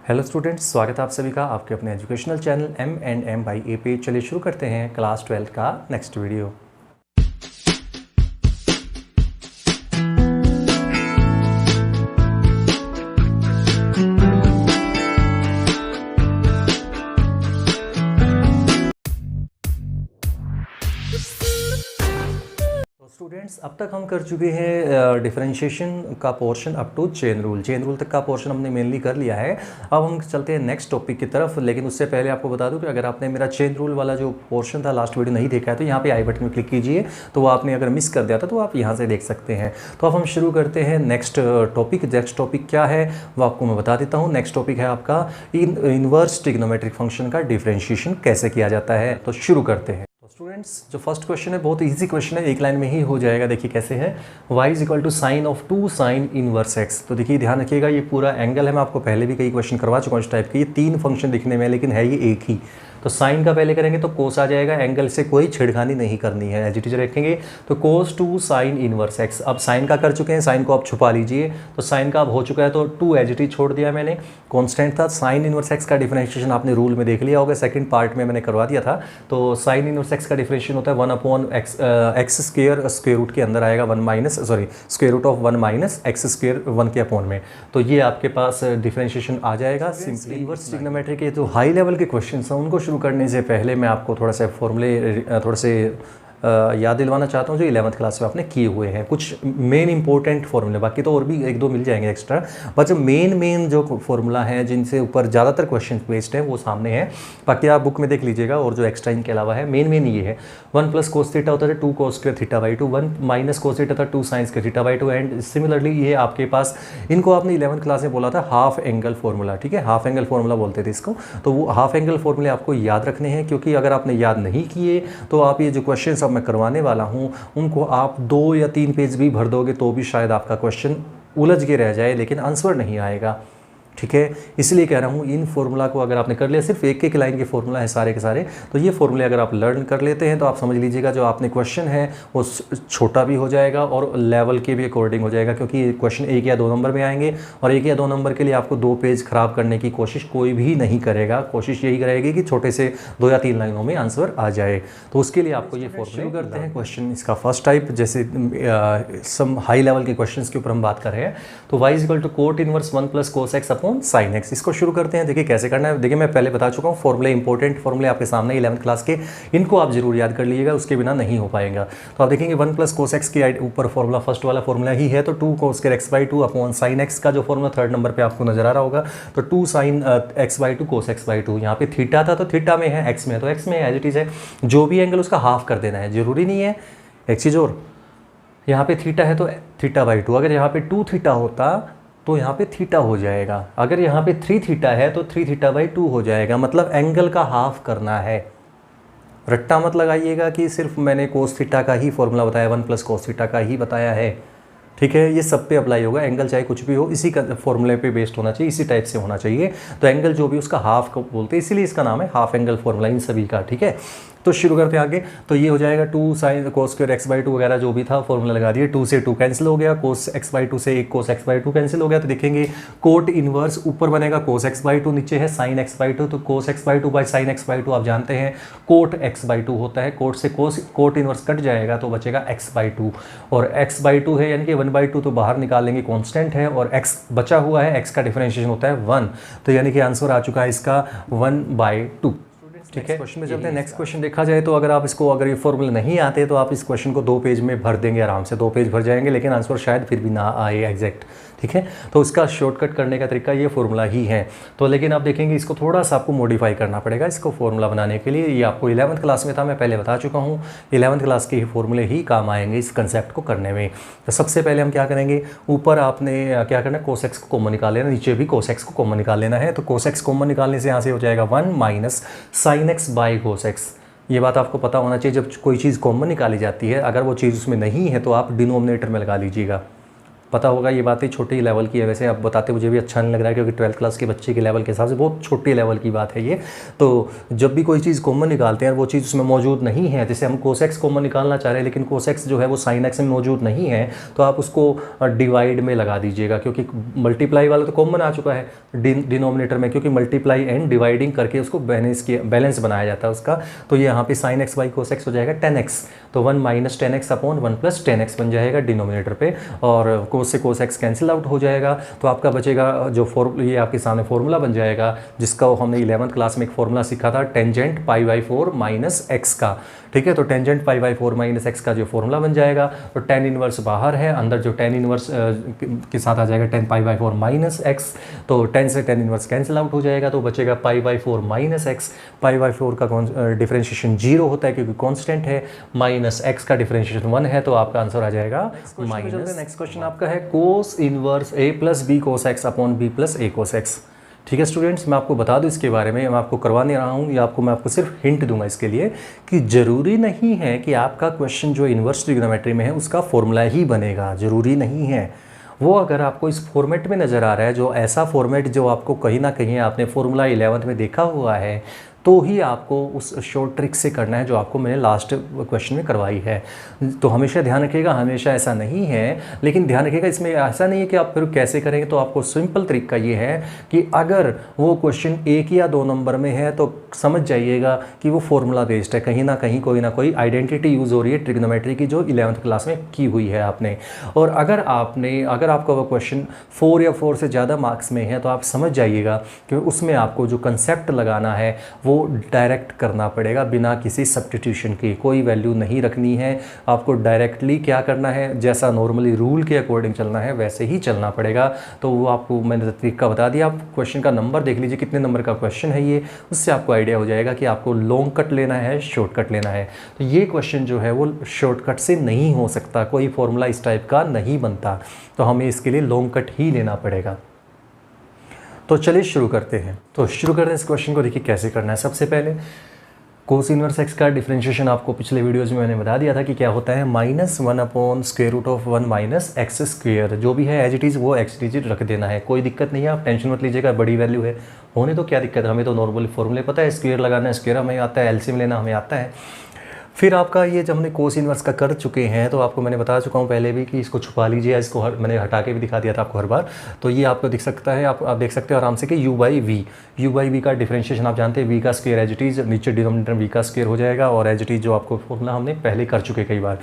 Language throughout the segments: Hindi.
हेलो स्टूडेंट्स, स्वागत है आप सभी का आपके अपने एजुकेशनल चैनल M&M बाई ए पे। चलिए शुरू करते हैं क्लास 12 का नेक्स्ट वीडियो। स्टूडेंट्स, अब तक हम कर चुके हैं डिफरेंशिएशन का portion up to chain rule तक का पोर्शन हमने मेनली कर लिया है। अब हम चलते हैं नेक्स्ट टॉपिक की तरफ, लेकिन उससे पहले आपको बता दूं कि अगर आपने मेरा चेन रूल वाला जो पोर्शन था लास्ट वीडियो नहीं देखा है तो यहाँ पे आई बटन में क्लिक कीजिए, तो वो आपने अगर मिस कर दिया था तो आप यहाँ से देख सकते हैं। तो अब हम शुरू करते हैं नेक्स्ट टॉपिक। नेक्स्ट टॉपिक क्या है वो आपको मैं बता देता हूँ। नेक्स्ट टॉपिक है आपका इनवर्स ट्रिग्नोमेट्रिक फंक्शन का डिफरेंशिएशन कैसे किया जाता है। तो शुरू करते हैं। स्टूडेंट्स, जो फर्स्ट क्वेश्चन है बहुत इजी क्वेश्चन है, एक लाइन में ही हो जाएगा। देखिए कैसे है, y is equal to sine of 2 sine inverse x। तो देखिए ध्यान रखिएगा, ये पूरा एंगल है। मैं आपको पहले भी कई क्वेश्चन करवा चुका हूँ इस टाइप के। ये 3 फंक्शन दिखने में लेकिन है ये एक ही। तो साइन का पहले करेंगे तो कोस आ जाएगा, एंगल से कोई छेड़खानी नहीं करनी है, एज इट इज रखेंगे। तो कोस 2 साइन इनवर्स x। अब साइन का कर चुके हैं, साइन को आप छुपा लीजिए। तो साइन का अब हो चुका है तो 2 एज इट इज छोड़ दिया मैंने, कांस्टेंट था। साइन इनवर्स x का डिफरेंशिएशन आपने रूल में देख लिया होगा, सेकंड पार्ट में मैंने करवा दिया था। तो साइन इनवर्स x का डिफरेंशिएशन होता है 1/x स्क्वायर, स्क्वायर रूट के अंदर आएगा square root of 1 minus x square 1 के अपॉन में। तो ये आपके पास डिफरेंशिएशन आ जाएगा सिंपली। इनवर्स ट्रिग्नोमेट्री के जो हाई लेवल के क्वेश्चन हैं उनको शुरू करने से पहले मैं आपको थोड़ा सा फॉर्मूले थोड़े से याद दिलवाना चाहता हूँ जो 11th क्लास में आपने किए हुए हैं। कुछ मेन इंपॉर्टेंट फॉर्मूले, बाकी तो और भी 1-2 मिल जाएंगे एक्स्ट्रा, बट जो मेन जो फॉर्मूला है जिनसे ऊपर ज़्यादातर क्वेश्चन बेस्ड है वो सामने है। बाकी आप बुक में देख लीजिएगा। और जो एक्स्ट्रा इनके अलावा है मेन ये है, 1 प्लस कोस थीटा होता है 2 cos square theta by 2, 1 minus cos theta था 2 sine square theta by 2। And similarly ये आपके पास, इनको आपने 11th क्लास में बोला था हाफ एंगल फॉर्मूला, ठीक है, हाफ एंगल फॉर्मूला बोलते थे इसको। तो वो हाफ एंगल फॉर्मूले आपको याद रखने हैं, क्योंकि अगर आपने याद नहीं किए तो आप ये जो क्वेश्चन अब मैं करवाने वाला हूं उनको आप 2 या 3 पेज भी भर दोगे तो भी शायद आपका क्वेश्चन उलझ के रह जाए, लेकिन आंसर नहीं आएगा, ठीक है। इसलिए कह रहा हूँ इन फॉर्मूला को अगर आपने कर लिया, सिर्फ एक लाइन के फॉर्मूला है सारे के सारे, तो ये फॉर्मूले अगर आप लर्न कर लेते हैं तो आप समझ लीजिएगा जो आपने क्वेश्चन है वो छोटा भी हो जाएगा और लेवल के भी अकॉर्डिंग हो जाएगा, क्योंकि क्वेश्चन 1 या 2 नंबर में आएंगे और 1 या 2 नंबर के लिए आपको 2 पेज खराब करने की कोशिश कोई भी नहीं करेगा। कोशिश यही रहेगी कि छोटे से 2 या 3 लाइनों में आंसर आ जाए। तो उसके लिए आपको ये फॉर्मूले करते हैं। क्वेश्चन इसका फर्स्ट टाइप, जैसे सम हाई लेवल के क्वेश्चन के ऊपर हम बात कर रहे हैं, तो y is equal to cot inverse 1 plus cos x upon sine x। इसको शुरू करते हैं। देखिए कैसे करना है। देखिए मैं पहले बता चुका हूँ फॉर्मूले, इंपॉर्टेंट फॉर्मूले आपके सामने 11th क्लास के, इनको आप जरूर याद कर लीजिएगा, उसके बिना नहीं हो पाएगा। तो आप देखेंगे 1 प्लस कोस एक्स के ऊपर फॉर्मूला फर्स्ट वाला फॉर्मूला ही है, तो 2 कोस square x by 2 upon sine x का जो फॉर्मूला 3rd नंबर पे आपको नजर आ रहा होगा, तो 2 sine x by 2 cos x by 2। यहाँ पे थीटा था तो थीटा में है, एक्स में है तो एक्स में एज इट इज है। जो भी एंगल उसका हाफ कर देना है, जरूरी नहीं है। एक चीज और, यहाँ पे थीटा है तो थीटा बाई 2, अगर यहाँ पे 2 थीटा होता तो यहाँ पे थीटा हो जाएगा। अगर यहाँ पे 3 थीटा है तो 3 थीटा बाई 2 हो जाएगा। मतलब एंगल का हाफ करना है। रट्टा मत लगाइएगा कि सिर्फ मैंने कोस थीटा का ही फॉर्मूला बताया, 1 प्लस कोस थीटा का ही बताया है, ठीक है। ये सब पे अप्लाई होगा, एंगल चाहे कुछ भी हो इसी का फॉर्मूले पे बेस्ड होना चाहिए, इसी टाइप से होना चाहिए। तो एंगल जो भी उसका हाफ को बोलते हैं, इसीलिए इसका नाम है हाफ एंगल फॉर्मूला इन सभी का, ठीक है। तो शुरू करते हैं आगे। तो ये हो जाएगा 2 sine cos square x by 2 वगैरह जो भी था फॉर्मूला लगा दिए। 2 से 2 कैंसिल हो गया, कोस एक्स बाई 2 से 1 कोस एक्स बाई 2 कैंसिल हो गया। तो देखेंगे कोट इनवर्स ऊपर बनेगा कोस एक्स बाई 2, नीचे है साइन एक्स बाई 2, तो cos x by 2 by sine x by 2 आप जानते हैं कोट एक्स बाई 2 होता है। कोट से कोट इनवर्स कट जाएगा तो बचेगा एक्स बाई 2, और एक्स बाई 2 है यानी कि 1 बाई 2 तो बाहर निकालेंगे, कॉन्स्टेंट है, और एक्स बचा हुआ है, एक्स का डिफरेंशिएशन होता है 1, तो यानी कि आंसर आ चुका है इसका 1/2, ठीक है। क्वेश्चन में चलते हैं। नेक्स्ट क्वेश्चन देखा जाए तो अगर ये फॉर्मूले नहीं आते तो आप इस क्वेश्चन को 2 पेज में भर देंगे, आराम से 2 पेज भर जाएंगे, लेकिन आंसर शायद फिर भी ना आए एग्जैक्ट, ठीक है। तो इसका शॉर्टकट करने का तरीका ये फॉर्मूला ही है। तो लेकिन आप देखेंगे इसको थोड़ा सा आपको मॉडिफाई करना पड़ेगा इसको फॉर्मूला बनाने के लिए। ये आपको 11th क्लास में था, मैं पहले बता चुका हूँ। 11th क्लास के ही फॉर्मूले ही काम आएंगे इस कंसेप्ट को करने में। तो सबसे पहले हम क्या करेंगे, ऊपर आपने क्या करना है, कोस एक्स को कॉमन निकाल लेना, नीचे भी कोस एक्स को कॉमन निकाल लेना है। तो कोस एक्स कॉमन निकालने से यहाँ से हो जाएगा 1 minus sine x by cos x. ये बात आपको पता होना चाहिए, जब कोई चीज़ कॉमन निकाली जाती है अगर वो चीज़ उसमें नहीं है तो आप डिनोमिनेटर में लगा लीजिएगा, पता होगा ये बातें छोटी लेवल की है, वैसे आप बताते मुझे भी अच्छा नहीं लग रहा है क्योंकि 12th क्लास के बच्चे के लेवल के हिसाब से बहुत छोटी लेवल की बात है ये। तो जब भी कोई चीज़ कॉमन निकालते हैं वो चीज़ उसमें मौजूद नहीं है, जैसे हम cos x कॉमन निकालना चाह रहे हैं लेकिन cos x जो है वो sin x में मौजूद नहीं है, तो आप उसको डिवाइड में लगा दीजिएगा, क्योंकि मल्टीप्लाई वाला तो कॉमन आ चुका है डिनोमिनेटर में, क्योंकि मल्टीप्लाई एंड डिवाइडिंग करके उसको बैलेंस बनाया जाता है उसका। तो ये यहाँ पे sin x by cos x हो जाएगा 10x, तो 1 minus 10x upon 1 plus 10x बन जाएगा डिनोमिनेटर पे, और cos से cos x कैंसिल आउट हो जाएगा। तो आपका बचेगा जो ये आपके सामने फॉर्मूला बन जाएगा, जिसका हमने 11th क्लास में एक फॉर्मूला सीखा था, tangent pi by 4 minus x का। ठीक है, तो tangent pi by 4 minus x का जो फॉर्मूला बन जाएगा, तो tan इनवर्स बाहर है, अंदर जो tan इनवर्स के साथ आ जाएगा tan pi by 4 minus x, तो tan से tan इनवर्स कैंसिल आउट हो जाएगा, तो बचेगा pi by 4 minus x. Pi by 4 का डिफरेंशिएशन 0 होता है क्योंकि कांस्टेंट है, माइनस एक्स का डिफरेंशिएशन 1 है, तो आपका आंसर आ जाएगा माइनस। नेक्स्ट क्वेश्चन आपका है cos inverse a plus B cos x upon B plus A cos x. ठीक है स्टूडेंट्स, मैं आपको बता दूं इसके बारे में, मैं आपको करवा नहीं रहा हूं, या मैं आपको सिर्फ हिंट दूंगा इसके लिए कि ज़रूरी नहीं है कि आपका क्वेश्चन जो इन्वर्स ट्रिग्नोमेट्री में है उसका फॉर्मूला ही बनेगा, ज़रूरी नहीं है। वो अगर आपको इस फॉर्मेट में नज़र आ रहा है, जो ऐसा फॉर्मेट जो आपको कहीं ना कहीं आपने फॉर्मूला 11th में देखा हुआ है, तो ही आपको उस शॉर्ट ट्रिक से करना है जो आपको मैंने लास्ट क्वेश्चन में करवाई है। तो हमेशा ध्यान रखिएगा, हमेशा ऐसा नहीं है, लेकिन ध्यान रखिएगा इसमें ऐसा नहीं है कि आप फिर कैसे करेंगे। तो आपको सिंपल तरीका ये है कि अगर वो क्वेश्चन 1 या 2 नंबर में है तो समझ जाइएगा कि वो फॉर्मूला बेस्ड है, कहीं ना कहीं कोई ना कोई आइडेंटिटी यूज़ हो रही है ट्रिग्नोमेट्री की जो 11th क्लास में की हुई है आपने। और अगर आपका वो क्वेश्चन 4 या 4 से ज़्यादा मार्क्स में है तो आप समझ जाइएगा कि उसमें आपको जो कंसेप्ट लगाना है वो डायरेक्ट करना पड़ेगा, बिना किसी सब्स्टिट्यूशन के। कोई वैल्यू नहीं रखनी है, आपको डायरेक्टली क्या करना है, जैसा नॉर्मली रूल के अकॉर्डिंग चलना है वैसे ही चलना पड़ेगा। तो वो आपको मैंने तरीका बता दिया, आप क्वेश्चन का नंबर देख लीजिए कितने नंबर का क्वेश्चन है ये, उससे आपको आइडिया हो जाएगा कि आपको लॉन्ग कट लेना है शॉर्टकट लेना है। तो ये क्वेश्चन जो है वो शॉर्टकट से नहीं हो सकता, कोई फॉर्मूला इस टाइप का नहीं बनता, तो हमें इसके लिए लॉन्ग कट ही लेना पड़ेगा। तो चलिए शुरू करते हैं। तो शुरू करते हैं इस क्वेश्चन को, देखिए कैसे करना है। सबसे पहले कोस इनवर्स एक्स का डिफरेंशिएशन आपको पिछले वीडियोज़ में मैंने बता दिया था कि क्या होता है, -1 upon square root of 1 minus x square. जो भी है एज इट इज़ वो एक्स डिजिट रख देना है, कोई दिक्कत नहीं है, आप टेंशन मत लीजिएगा, बड़ी वैल्यू है होने तो क्या दिक्कत है, हमें तो नॉर्मल फॉर्मूले पता है, स्क्वायर लगाना है, स्क्वायर हमें आता है, एलसीएम लेना हमें आता है। फिर आपका ये जब हमने कोस इनवर्स का कर चुके हैं तो आपको मैंने बता चुका हूँ पहले भी कि इसको छुपा लीजिए, इसको मैंने हटा के भी दिखा दिया था आपको हर बार। तो ये आपको दिख सकता है, आप देख सकते हो आराम से कि u बाई वी का डिफरेंशिएशन आप जानते हैं, वी का स्क्वायर एज इट इज़, नीचे डिनोमिनेटर वी का स्क्वायर हो जाएगा, और एज इट इज़ जो आपको फॉर्मूला हमने पहले कर चुके कई बार।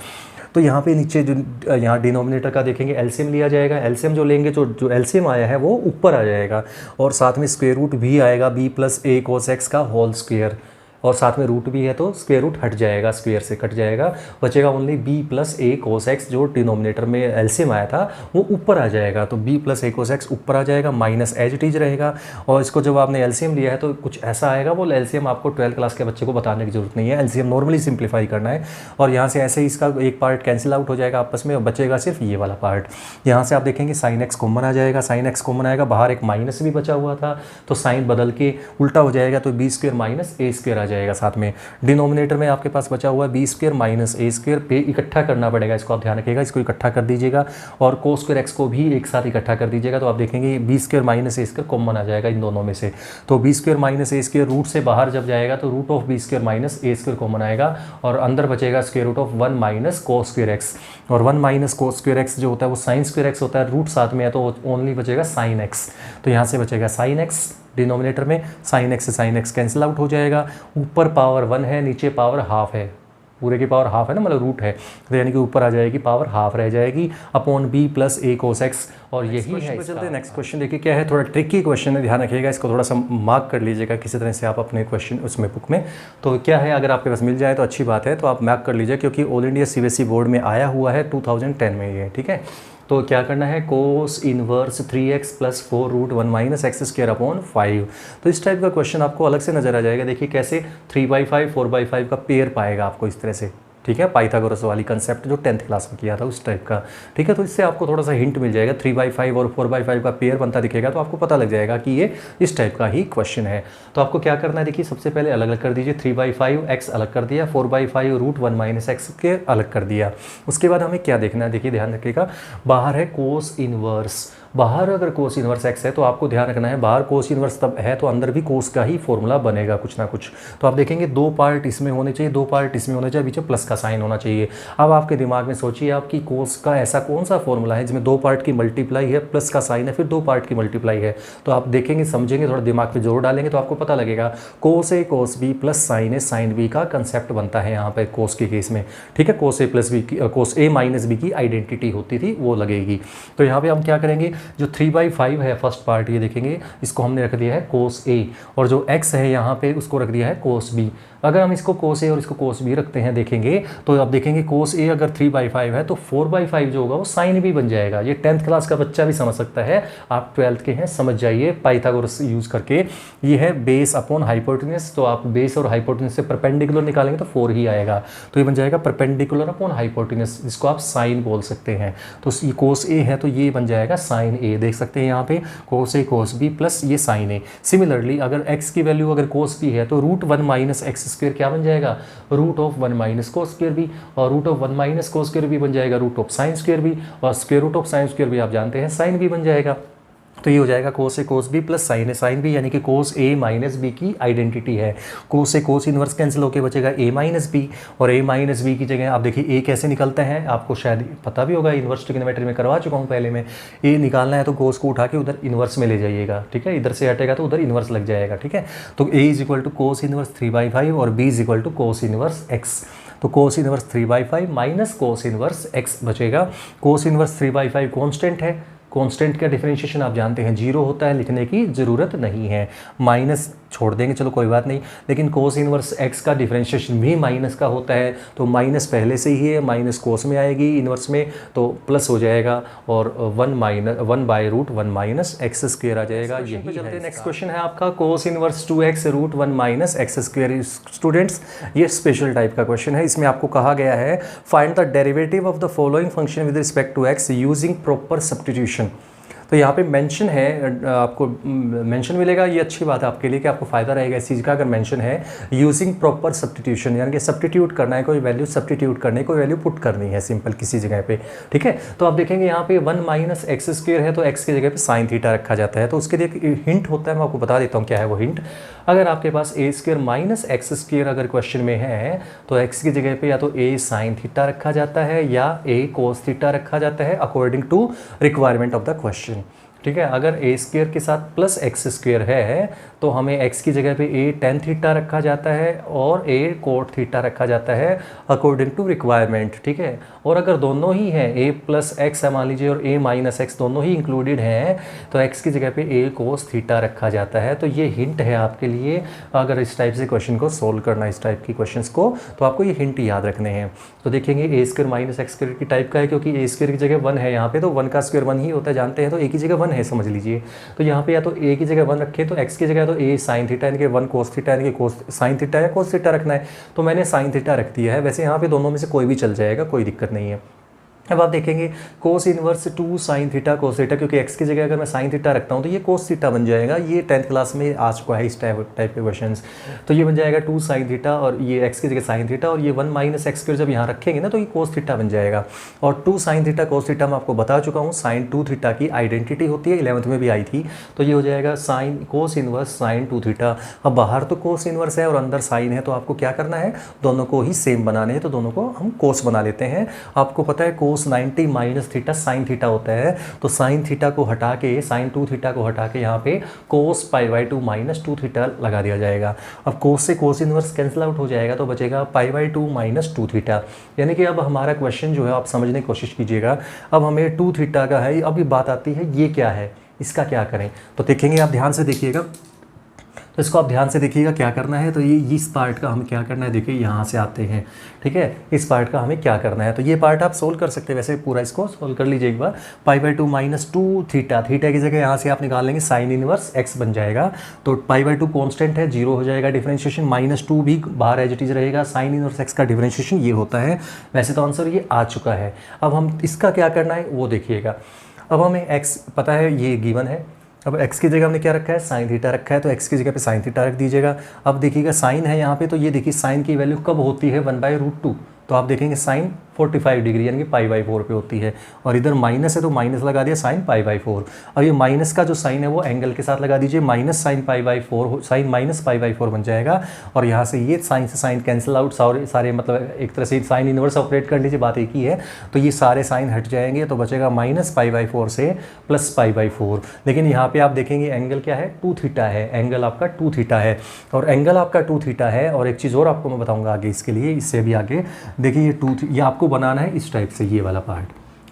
तो यहाँ पे नीचे जो यहाँ डिनोमिनेटर का देखेंगे एलसीएम लिया जाएगा, एलसीएम जो लेंगे जो एलसीएम आया है वो ऊपर आ जाएगा, और साथ में स्क्वायर रूट भी आएगा, B plus A cos x का होल स्क्वायर, और साथ में रूट भी है तो स्क्वायर रूट हट जाएगा, स्क्वायर से कट जाएगा, बचेगा only B plus A cos x, जो डिनोमिनेटर में एलसीएम आया था वो ऊपर आ जाएगा, तो B plus A cos x ऊपर आ जाएगा, माइनस एज इट इज रहेगा। और इसको जब आपने एलसीएम लिया है तो कुछ ऐसा आएगा, वो एलसीएम आपको 12th क्लास के बच्चे को बताने की जरूरत नहीं है, एलसीएम नॉर्मली सिंप्लीफाई करना है, और यहाँ से ऐसे ही इसका एक पार्ट कैंसिल आउट हो जाएगा आपस में, और बचेगा सिर्फ ये वाला पार्ट। यहाँ से आप देखेंगे साइन एक्स कॉमन आ जाएगा, साइन एक्स कॉमन आएगा, बाहर एक माइनस भी बचा हुआ था तो साइन बदल के उल्टा हो जाएगा, तो B square minus A square आ जाएगा साथ में। डिनोमिनेटर में आपके पास बचा हुआ है B square minus A square, पे इकट्ठा करना पड़ेगा, इसको आप ध्यान रखिएगा, इसको इकट्ठा कर दीजिएगा, और कोस स्क्वायर एक्स को भी एक साथ इकट्ठा कर दीजिएगा, तो आप देखेंगे B square minus A square common आ जाएगा इन दोनों में से। तो B square minus A square root से बाहर जब जाएगा तो root of B square minus A square common आएगा, और अंदर बचेगा square root of 1 minus cos square x, और 1 माइनस कोस स्क्वायर एक्स जो होता है वो साइन स्क्वायर एक्स होता है, रूट साथ में है तो ओनली बचेगा साइन एक्स, तो यहाँ से बचेगा साइन एक्स डिनोमिनेटर में, साइन एक्स से साइन एक्स कैंसिल आउट हो जाएगा, ऊपर पावर 1 है, नीचे पावर हाफ है, पूरे की पावर हाफ है ना, मतलब रूट है, तो यानी कि ऊपर आ जाएगी पावर हाफ रह जाएगी, upon B plus A cos x, और यही है। चलते हैं नेक्स्ट क्वेश्चन, देखिए क्या है, थोड़ा ट्रिकी क्वेश्चन है, ध्यान रखिएगा, इसको थोड़ा सा मार्क कर लीजिएगा किसी तरह से आप अपने क्वेश्चन उसमें बुक में। तो क्या है, अगर आपके पास मिल जाए तो अच्छी बात है, तो आप मार्क कर लीजिए, क्योंकि ऑल इंडिया सीबीएसई बोर्ड में आया हुआ है 2010 में ये, ठीक है। तो क्या करना है, cos inverse 3x plus 4 root 1 minus x square upon 5। तो इस टाइप का क्वेश्चन आपको अलग से नजर आ जाएगा, देखिए कैसे 3/5 4/5 का पेयर पाएगा आपको इस तरह से, ठीक है, पाइथागोरस वाली कंसेप्ट जो 10th क्लास में किया था उस टाइप का। ठीक है, तो इससे आपको थोड़ा सा हिंट मिल जाएगा। 3/5 और 4/5 का पेयर बनता दिखेगा तो आपको पता लग जाएगा कि ये इस टाइप का ही क्वेश्चन है। तो आपको क्या करना है, देखिए सबसे पहले अलग अलग कर दीजिए। 3/5 x अलग कर दिया, 4/5 √1 - x के अलग कर दिया। उसके बाद हमें क्या देखना है, देखिए ध्यान रखिएगा, बाहर है कोस इनवर्स। बाहर अगर कोस इनवर्स x है तो आपको ध्यान रखना है, बाहर कोस इनवर्स तब है तो अंदर भी कोस का ही फॉर्मूला बनेगा कुछ ना कुछ। तो आप देखेंगे 2 पार्ट इसमें होने चाहिए, 2 पार्ट इसमें होने चाहिए, बीच में प्लस का साइन होना चाहिए। अब आपके दिमाग में सोचिए आपकी कोस का ऐसा कौन सा फॉर्मूला है जिसमें 2 पार्ट की मल्टीप्लाई है, प्लस का साइन है, फिर 2 पार्ट की मल्टीप्लाई है। तो आप देखेंगे, समझेंगे, थोड़ा दिमाग पे जोर डालेंगे तो आपको पता लगेगा कोस ए कोस बी प्लस साइन ए साइन बी का कंसेप्ट बनता है यहाँ पे कोस के केस में। ठीक है, कोस ए प्लस बी की, कोस ए माइनस बी की आइडेंटिटी होती थी वो लगेगी। तो यहाँ पे हम क्या करेंगे, जो 3/5 है फर्स्ट पार्ट, ये देखेंगे इसको हमने रख दिया है कोस ए, और जो x है यहाँ पे उसको रख दिया है कोस बी। अगर हम इसको कोस ए और इसको कोस बी रखते हैं देखेंगे तो आप देखेंगे कोस ए अगर 3/5 है तो 4/5 जो होगा वो साइन बी बन जाएगा। ये 10th क्लास का बच्चा भी समझ सकता है, आप 12th के हैं, समझ जाइए पाइथागोरस यूज़ करके। ये है बेस अपॉन हाइपोटेन्यूस, तो आप बेस और हाइपोटेन्यूस से परपेंडिकुलर निकालेंगे तो 4 ही आएगा। तो ये बन जाएगा परपेंडिकुलर अपॉन हाइपोटेन्यूस, जिसको आप साइन बोल सकते हैं। तो ये कोस ए है तो ये बन जाएगा साइन ए, देख सकते हैं यहाँ पे कोस ए कोस बी प्लस ये साइन ए। सिमिलरली अगर x की वैल्यू अगर कोस बी है तो √1 - x स्क्वायर क्या बन जाएगा, √1 - कोस स्क्वायर बी, और √1 - कोस स्क्वायर बी बन जाएगा √साइन स्क्वायर बी, और square root of sine square B आप जानते हैं साइन बी बन जाएगा। तो ये हो जाएगा कोस ए कोस बी प्लस साइन ए साइन बी, यानी कि कोस ए माइनस बी की आइडेंटिटी है। कोस ए कोस इनवर्स कैंसिल होकर बचेगा ए माइनस बी, और ए माइनस बी की जगह आप देखिए ए कैसे निकलता है, आपको शायद पता भी होगा, इनवर्स ट्रिग्नोमेट्री में करवा चुका हूँ पहले में। ए निकालना है तो कोस को उठा के उधर इनवर्स में ले जाइएगा, ठीक है, इधर से हटेगा तो उधर इनवर्स लग जाएगा। ठीक है, तो a is equal to cos inverse 3/5 और b is equal to cos inverse x. तो cos inverse 3/5 minus cos inverse x बचेगा। कोस इनवर्स 3/5 कॉन्स्टेंट है, कांस्टेंट का डिफरेंशिएशन आप जानते हैं 0 होता है, लिखने की ज़रूरत नहीं है, माइनस छोड़ देंगे, चलो कोई बात नहीं। लेकिन कोस इनवर्स एक्स का डिफरेंशिएशन भी माइनस का होता है, तो माइनस पहले से ही है, माइनस कोस में आएगी इनवर्स में तो प्लस हो जाएगा, और 1/√1 - एक्स स्क्वायर आ जाएगा। यही चलते हैं, नेक्स्ट क्वेश्चन है आपका cos inverse 2x √1 - x square. Students ये स्पेशल टाइप का क्वेश्चन है, इसमें आपको कहा गया है find the derivative of the following function with respect to x using proper substitution. तो यहाँ पे मेंशन है, आपको मेंशन मिलेगा, ये अच्छी बात है आपके लिए कि आपको फ़ायदा रहेगा इस चीज़ का। अगर मेंशन है यूजिंग प्रॉपर सब्स्टिट्यूशन, यानी कि सब्स्टिट्यूट करना है, कोई वैल्यू सब्स्टिट्यूट करनी है, कोई वैल्यू पुट करनी है सिंपल किसी जगह पे। ठीक है, तो आप देखेंगे यहाँ पे 1 - एक्स स्क्वायर है तो एक्स की जगह पे साइन थीटा रखा जाता है। तो उसके लिए एक हिंट होता है, मैं आपको बता देता हूँ क्या है वो हिंट। अगर आपके पास a² - एक्स स्क्वायर अगर क्वेश्चन में है तो x की जगह पे या तो a साइन थीटा रखा जाता है या a कोस थीटा रखा जाता है according to requirement of the question. ठीक है, अगर a² के साथ प्लस एक्स स्क्वायर है तो हमें x की जगह पे a tan थीटा रखा जाता है और a cot थीटा रखा जाता है अकॉर्डिंग टू रिक्वायरमेंट। ठीक है, और अगर दोनों ही हैं a प्लस एक्स है मान लीजिए और a माइनस एक्स दोनों ही इंक्लूडेड हैं तो x की जगह पे a cos थीटा रखा जाता है। तो ये हिंट है आपके लिए, अगर इस टाइप से क्वेश्चन को सोल्व करना, इस टाइप की क्वेश्चंस को, तो आपको ये हिंट याद रखने हैं। तो देखेंगे a² - एक्स स्क्वायर की टाइप का है, क्योंकि a² की जगह 1 है यहाँ पे, तो 1 का स्क्वायर 1 ही होता है जानते हैं, तो a की जगह 1 है समझ लीजिए। तो यहाँ पे या तो a की जगह 1 रखे तो x की जगह तो a साइन थीटा यानी कि 1 कोस थीटा यानी कि कोस साइन थीटा या कोस थीटा रखना है, तो मैंने साइन थीटा रख दिया है। वैसे यहाँ पे दोनों में से कोई भी चल जाएगा, कोई दिक्कत नहीं है। अब आप देखेंगे cos inverse 2 sine theta cos theta, क्योंकि x की जगह अगर मैं साइन थीटा रखता हूँ तो ये कोस थीटा बन जाएगा। ये 10th क्लास में आ चुका है इस टाइप के क्वेश्चंस। तो ये बन जाएगा 2 साइन थीटा और ये x की जगह साइन थीटा, और ये 1 - एक्स स्क्वायर जब यहाँ रखेंगे ना तो ये कोस थीटा बन जाएगा। और 2 साइन थीटा कोस थीटा मैं आपको बता चुका हूँ, साइन 2 थीटा की आइडेंटिटी होती है, 11th में भी आई थी। तो ये हो जाएगा sine cos inverse sine 2 theta. अब बाहर तो कोस इनवर्स है और अंदर साइन है, तो आपको क्या करना है, दोनों को ही सेम बनाने हैं, तो दोनों को हम कोस बना लेते हैं। आपको पता है कोस 90 माइनस थीटा साइन थीटा होता है, तो साइन थीटा को हटा के, साइन 2 थीटा को हटा के यहाँ पे कोस π/2 - 2 थीटा लगा दिया जाएगा। अब कोस से कोस इनवर्स कैंसिल आउट हो जाएगा तो बचेगा π/2 - 2 थीटा। यानी कि अब हमारा क्वेश्चन जो है आप समझने की कोशिश कीजिएगा। अब हमें 2 थीटा का है, अब ये बात आती है ये क्या है, इसका क्या करें। तो देखेंगे आप ध्यान से देखिएगा, तो इसको आप ध्यान से देखिएगा क्या करना है। तो ये इस पार्ट का हमें क्या करना है, देखिए यहाँ से आते हैं, ठीक है, इस पार्ट का हमें क्या करना है। तो ये पार्ट आप सोल्व कर सकते हैं, वैसे पूरा इसको सोल्व कर लीजिए एक बार। π/2 - 2 थीटा, थीटा की जगह यहाँ से आप निकाल लेंगे साइन इनवर्स x बन जाएगा। तो π/2 कॉन्स्टेंट है, 0 हो जाएगा डिफरेंशिएशन, -2 भी बाहर एज इट इज रहेगा, साइन इनवर्स x का डिफरेंशिएशन ये होता है। वैसे तो आंसर ये आ चुका है। अब हम इसका क्या करना है वो देखिएगा। अब हमें x पता है, ये गिवन है। अब x की जगह हमने क्या रखा है, साइन थीटा रखा है, तो x की जगह पे साइन थीटा रख दीजिएगा। अब देखिएगा साइन है यहाँ पे, तो ये देखिए साइन की वैल्यू कब होती है, 1/√2। तो आप देखेंगे साइन 45 डिग्री यानी कि π/4 पे होती है, और इधर माइनस है तो माइनस लगा दिया साइन π/4। अब ये माइनस का जो साइन है वो एंगल के साथ लगा दीजिए, माइनस साइन π/4, साइन माइनस π/4 बन जाएगा। और यहाँ से ये साइन से साइन कैंसिल आउट, सारे मतलब एक तरह से साइन इनवर्स ऑपरेट कर लीजिए, बात एक ही है। तो ये सारे साइन हट जाएंगे, तो बचेगा माइनस π/4 से प्लस π/4। लेकिन यहाँ पे आप देखेंगे एंगल क्या है, 2 थीटा है, एंगल आपका 2 थीटा है, और एंगल आपका 2 थीटा है। और एक चीज़ और आपको मैं बताऊँगा आगे इसके लिए, इससे भी आगे देखिए ये आपको बनाना है इस टाइप से, ये वाला पार्ट,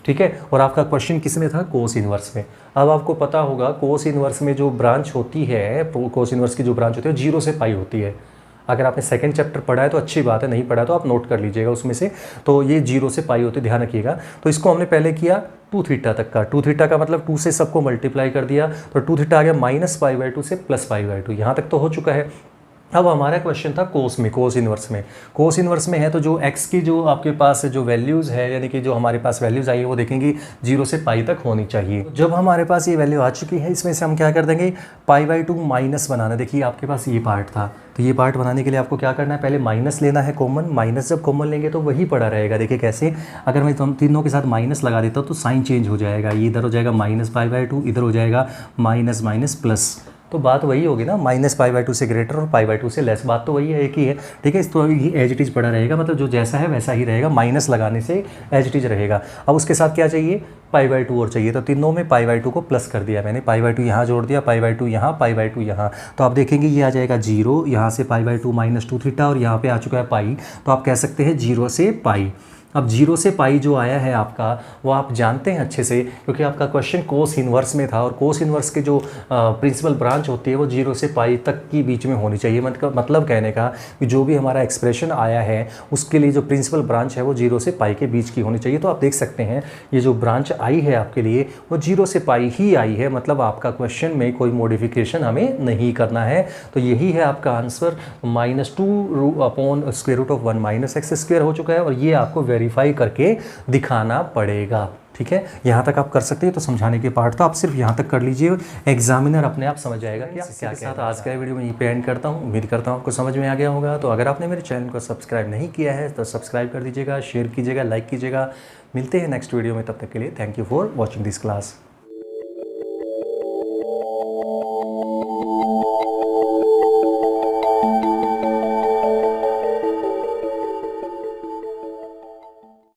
ठीक है। और आपका क्वेश्चन किस में था, कोस इनवर्स में। अब आपको पता होगा कोस इनवर्स में जो ब्रांच होती है, कोस इनवर्स की जो ब्रांच होती है 0 से पाई होती है। अगर आपने सेकंड चैप्टर पढ़ा है तो अच्छी बात है, नहीं पढ़ा तो आप नोट कर लीजिएगा उसमें से। तो ये 0 से पाई होती है, ध्यान रखिएगा। तो इसको हमने पहले किया 2 थीटा तक का, 2 थीटा का मतलब 2 से सबको मल्टीप्लाई कर दिया, तो 2 थीटा आ गया -π/2 से +π/2, यहाँ तक तो हो चुका है। अब हमारा क्वेश्चन था कोस में, कोस इनवर्स में। कोस इनवर्स में है तो जो x की जो आपके पास जो वैल्यूज़ है, यानी कि जो हमारे पास वैल्यूज़ आई है वो देखेंगे 0 से पाई तक होनी चाहिए। जब हमारे पास ये वैल्यू आ चुकी है, इसमें से हम क्या कर देंगे, π/2 माइनस बनाना। देखिए आपके पास ये पार्ट था, तो ये पार्ट बनाने के लिए आपको क्या करना है, पहले माइनस लेना है कॉमन। माइनस जब कॉमन लेंगे तो वही पड़ा रहेगा। देखिए कैसे, अगर मैं तीनों के साथ माइनस लगा देता हूँ तो साइन चेंज हो जाएगा, ये इधर हो जाएगा -π/2, इधर हो जाएगा माइनस माइनस प्लस, तो बात वही होगी ना, -π/2 से ग्रेटर और π/2 से लेस, बात तो वही है, एक ही है, ठीक है। इस तो ये एज इट इज पड़ा रहेगा, मतलब जो जैसा है वैसा ही रहेगा, माइनस लगाने से एज इट इज रहेगा। अब उसके साथ क्या चाहिए, π/2 और चाहिए, तो तीनों में π/2 को प्लस कर दिया मैंने, π/2 यहाँ जोड़ दिया, π/2 यहाँ, π/2 यहाँ। तो आप देखेंगे ये आ जाएगा 0, यहाँ से π/2 - 2 थीटा, और यहाँ पे आ चुका है पाई। तो आप कह सकते हैं 0 से पाई। अब 0 से पाई जो आया है आपका, वो आप जानते हैं अच्छे से, क्योंकि आपका क्वेश्चन कोस इनवर्स में था, और कोस इनवर्स के जो प्रिंसिपल ब्रांच होती है वो 0 से पाई तक की बीच में होनी चाहिए। मतलब कहने का कि जो भी हमारा एक्सप्रेशन आया है उसके लिए जो प्रिंसिपल ब्रांच है वो 0 से पाई के बीच की होनी चाहिए। तो आप देख सकते हैं ये जो ब्रांच आई है आपके लिए वो 0 से पाई ही आई है, मतलब आपका क्वेश्चन में कोई मॉडिफिकेशन हमें नहीं करना है। तो यही है आपका आंसर, -2/√1 - x² हो चुका है, और ये आपको वेरीफाई करके दिखाना पड़ेगा, ठीक है। यहाँ तक आप कर सकते हैं। तो समझाने के पार्ट तो आप सिर्फ यहाँ तक कर लीजिए, एग्जामिनर अपने आप समझ जाएगा कि आप क्या साथ। आज का वीडियो में यहीं पे एंड करता हूँ, उम्मीद करता हूँ आपको समझ में आ गया होगा। तो अगर आपने मेरे चैनल को सब्सक्राइब नहीं किया है तो सब्सक्राइब कर दीजिएगा, शेयर कीजिएगा, लाइक कीजिएगा। मिलते हैं नेक्स्ट वीडियो में, तब तक के लिए thank you for watching this class.